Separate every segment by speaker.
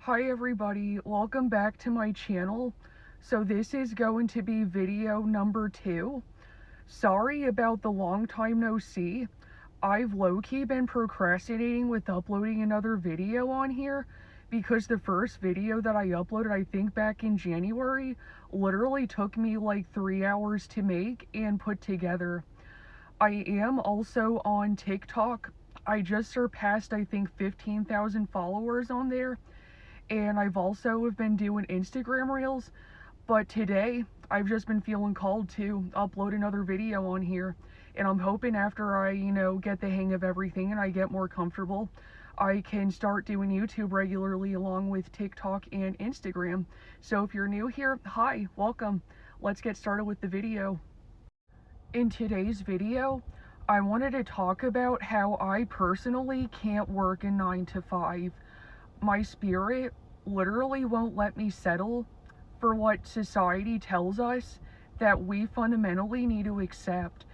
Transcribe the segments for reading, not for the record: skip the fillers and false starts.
Speaker 1: Hi everybody, welcome back to my channel. So this is going to be video number 2. Sorry about the long time no see. I've low-key been procrastinating with uploading another video on here because the first video that I uploaded, I think back in January, literally took me like 3 hours to make and put together. I am also on TikTok. I just surpassed, I think, 15,000 followers on there. And I've also been doing Instagram Reels, but today I've just been feeling called to upload another video on here. And I'm hoping after I, get the hang of everything and I get more comfortable, I can start doing YouTube regularly along with TikTok and Instagram. So if you're new here, hi, welcome. Let's get started with the video. In today's video, I wanted to talk about how I personally can't work a 9 to 5. My spirit literally won't let me settle for what society tells us that we fundamentally need to accept.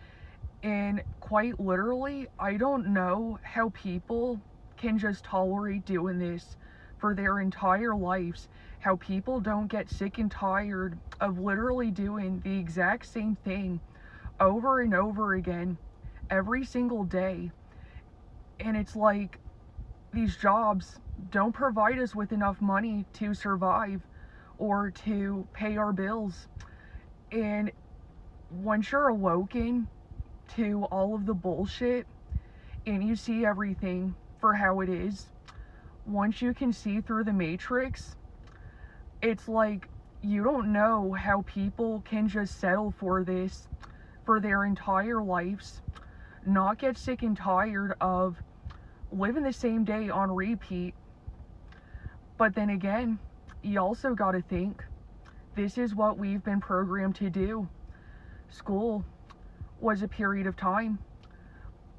Speaker 1: And quite literally, I don't know how people can just tolerate doing this for their entire lives. How people don't get sick and tired of literally doing the exact same thing over and over again every single day. And it's like these jobs don't provide us with enough money to survive or to pay our bills. And once you're awoken to all of the bullshit and you see everything for how it is, once you can see through the matrix, it's like you don't know how people can just settle for this for their entire lives, not get sick and tired of living the same day on repeat. But then again, you also got to think, this is what we've been programmed to do. School was a period of time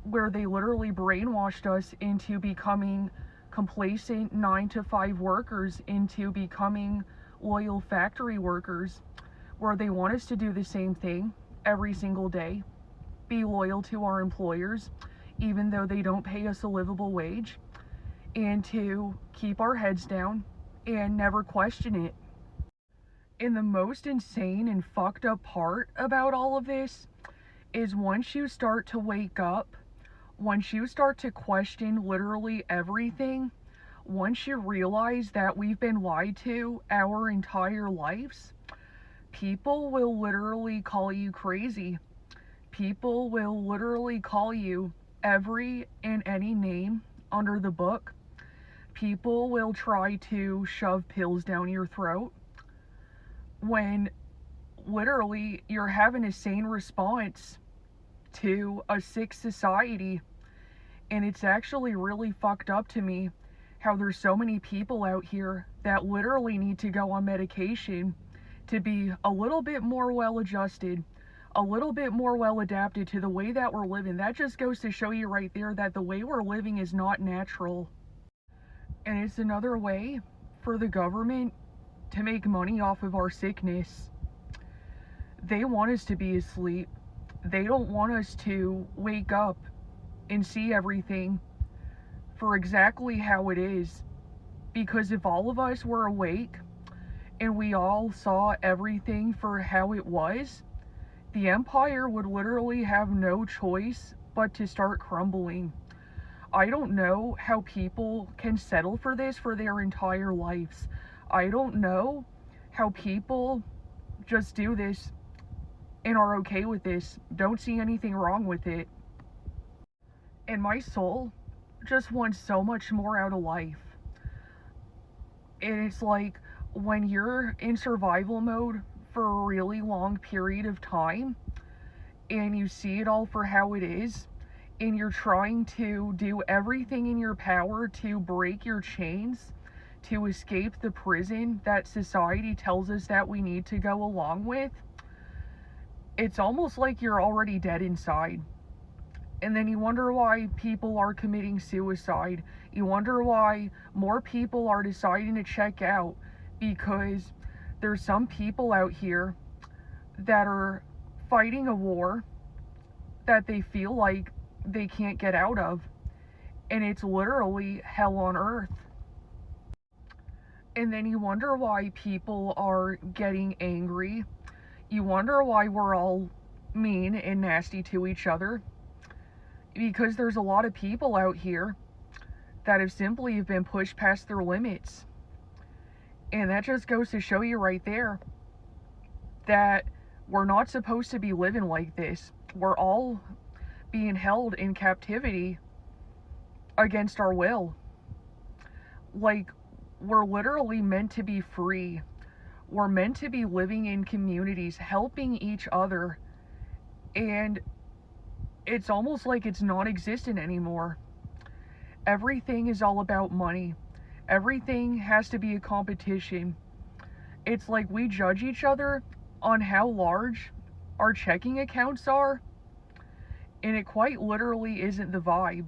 Speaker 1: where they literally brainwashed us into becoming complacent 9 to 5 workers, into becoming loyal factory workers, where they want us to do the same thing every single day, be loyal to our employers even though they don't pay us a livable wage, and to keep our heads down and never question it. And the most insane and fucked up part about all of this is once you start to wake up, once you start to question literally everything, once you realize that we've been lied to our entire lives, people will literally call you crazy. People will literally call you every and any name under the book. People will try to shove pills down your throat when literally you're having a sane response to a sick society. And it's actually really fucked up to me how there's so many people out here that literally need to go on medication to be a little bit more well adjusted, a little bit more well adapted to the way that we're living. That just goes to show you right there that the way we're living is not natural. And it's another way for the government to make money off of our sickness. They want us to be asleep. They don't want us to wake up and see everything for exactly how it is. Because if all of us were awake and we all saw everything for how it was, the empire would literally have no choice but to start crumbling. I don't know how people can settle for this for their entire lives. I don't know how people just do this and are okay with this, don't see anything wrong with it. And my soul just wants so much more out of life. And it's like when you're in survival mode for a really long period of time and you see it all for how it is, and you're trying to do everything in your power to break your chains, to escape the prison that society tells us that we need to go along with, it's almost like you're already dead inside. And then you wonder why people are committing suicide. You wonder why more people are deciding to check out, because there's some people out here that are fighting a war that they feel like they can't get out of. And it's literally hell on earth. And then you wonder why people are getting angry. You wonder why we're all mean and nasty to each other. Because there's a lot of people out here that have simply been pushed past their limits. And that just goes to show you right there that we're not supposed to be living like this. We're all being held in captivity against our will. Like, we're literally meant to be free. We're meant to be living in communities, helping each other. And it's almost like it's non-existent anymore. Everything is all about money. Everything has to be a competition. It's like we judge each other on how large our checking accounts are, and it quite literally isn't the vibe.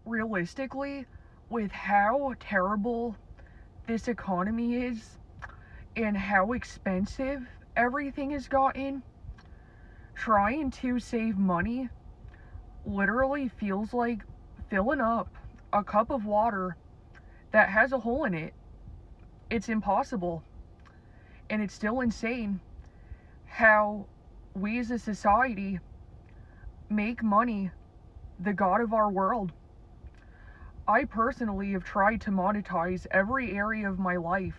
Speaker 1: Realistically, with how terrible this economy is and how expensive everything has gotten, trying to save money literally feels like filling up a cup of water that has a hole in it. It's impossible. And it's still insane how we as a society make money the god of our world. I personally have tried to monetize every area of my life,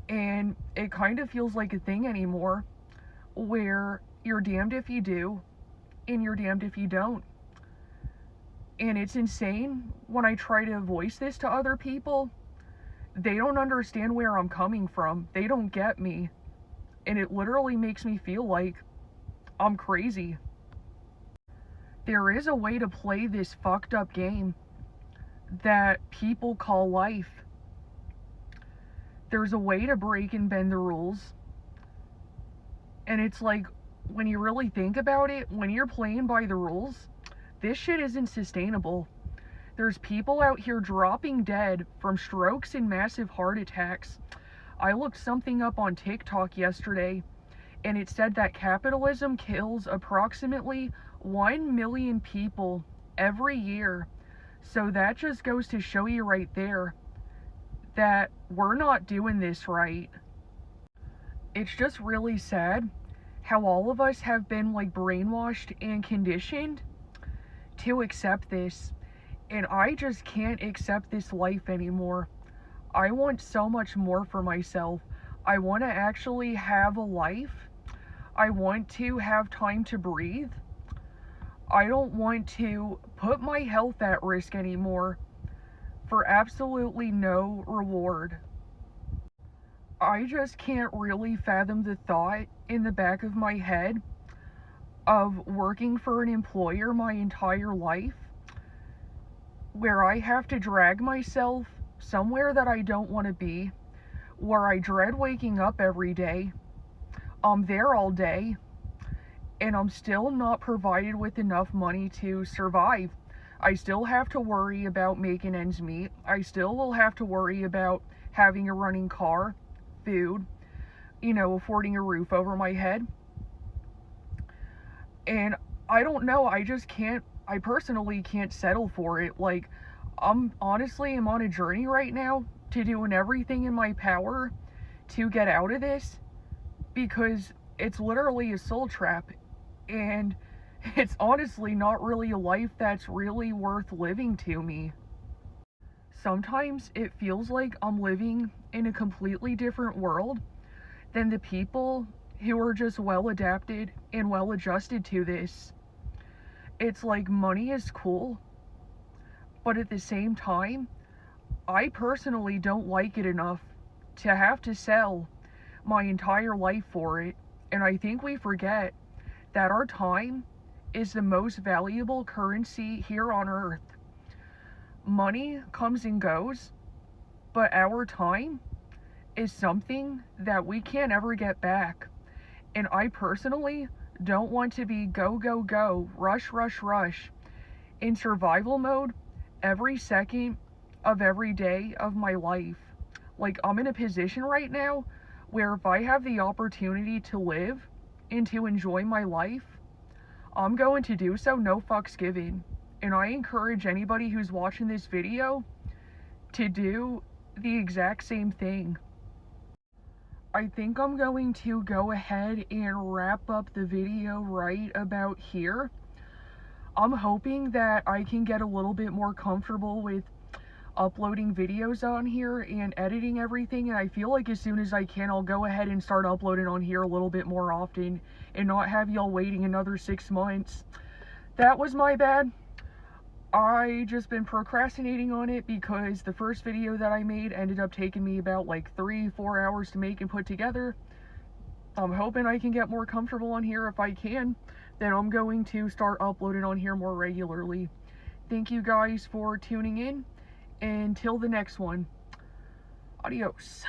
Speaker 1: and it kind of feels like a thing anymore where you're damned if you do and you're damned if you don't. And it's insane when I try to voice this to other people. They don't understand where I'm coming from. They don't get me. And it literally makes me feel like I'm crazy. There is a way to play this fucked up game that people call life. There's a way to break and bend the rules. And it's like, when you really think about it, when you're playing by the rules, this shit isn't sustainable. There's people out here dropping dead from strokes and massive heart attacks. I looked something up on TikTok yesterday, and it said that capitalism kills approximately 1 million people every year. So that just goes to show you right there that we're not doing this right. It's just really sad how all of us have been like brainwashed and conditioned to accept this. And I just can't accept this life anymore. I want so much more for myself. I want to actually have a life. I want to have time to breathe. I don't want to put my health at risk anymore for absolutely no reward. I just can't really fathom the thought in the back of my head of working for an employer my entire life, where I have to drag myself somewhere that I don't want to be, where I dread waking up every day. I'm there all day, and I'm still not provided with enough money to survive. I still have to worry about making ends meet. I still will have to worry about having a running car, food, affording a roof over my head. And I don't know, I personally can't settle for it. Like, I'm on a journey right now to doing everything in my power to get out of this, because it's literally a soul trap, and it's honestly not really a life that's really worth living to me. Sometimes it feels like I'm living in a completely different world than the people who are just well adapted and well adjusted to this. It's like money is cool, but at the same time, I personally don't like it enough to have to sell my entire life for it. And I think we forget that our time is the most valuable currency here on earth. Money comes and goes, but our time is something that we can't ever get back. And I personally don't want to be go, go, go, rush, rush, rush in survival mode every second of every day of my life. Like, I'm in a position right now where if I have the opportunity to live and to enjoy my life, I'm going to do so, no fucks given. And I encourage anybody who's watching this video to do the exact same thing. I think I'm going to go ahead and wrap up the video right about here. I'm hoping that I can get a little bit more comfortable with uploading videos on here and editing everything, and I feel like as soon as I can, I'll go ahead and start uploading on here a little bit more often and not have y'all waiting another 6 months. That was my bad. I just been procrastinating on it because the first video that I made ended up taking me about like 3-4 hours to make and put together. I'm hoping I can get more comfortable on here. If I can, then I'm going to start uploading on here more regularly. Thank you guys for tuning in. Until the next one, adios.